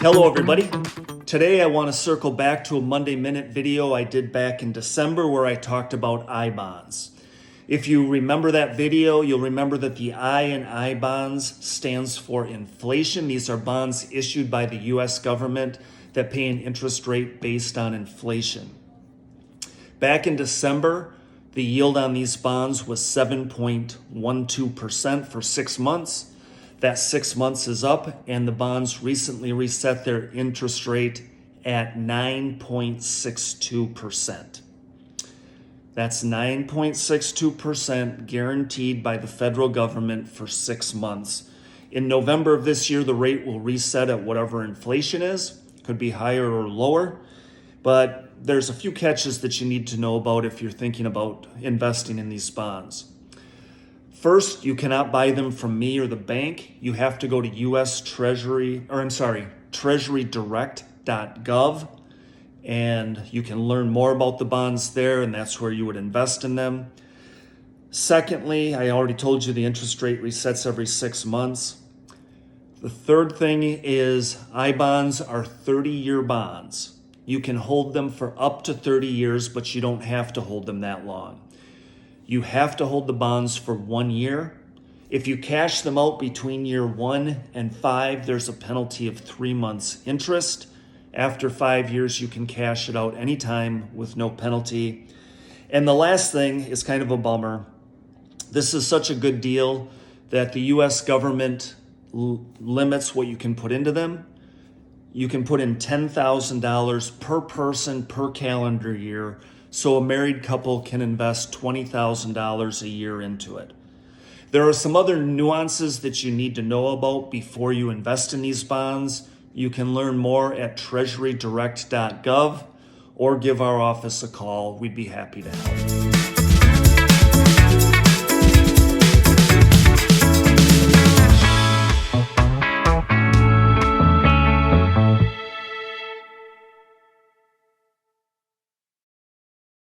Hello everybody. Today I want to circle back to a Monday Minute video I did back in December where I talked about iBonds. If you remember that video, you'll remember that the I in iBonds stands for inflation. These are bonds issued by the US government that pay an interest rate based on inflation. Back in December, the yield on these bonds was 7.12% for 6 months. That 6 months is up, and the bonds recently reset their interest rate at 9.62%. That's 9.62% guaranteed by the federal government for 6 months. In November of this year, the rate will reset at whatever inflation is. Could be higher or lower, but there's a few catches that you need to know about if you're thinking about investing in these bonds. First, you cannot buy them from me or the bank. You have to go to treasurydirect.gov, and you can learn more about the bonds there, and that's where you would invest in them. Secondly, I already told you the interest rate resets every 6 months. The third thing is iBonds are 30-year bonds. You can hold them for up to 30 years, but you don't have to hold them that long. You have to hold the bonds for 1 year. If you cash them out between year 1 and 5, there's a penalty of 3 months interest. After 5 years, you can cash it out anytime with no penalty. And the last thing is kind of a bummer. This is such a good deal that the US government limits what you can put into them. You can put in $10,000 per person per calendar year. So a married couple can invest $20,000 a year into it. There are some other nuances that you need to know about before you invest in these bonds. You can learn more at treasurydirect.gov or give our office a call. We'd be happy to help.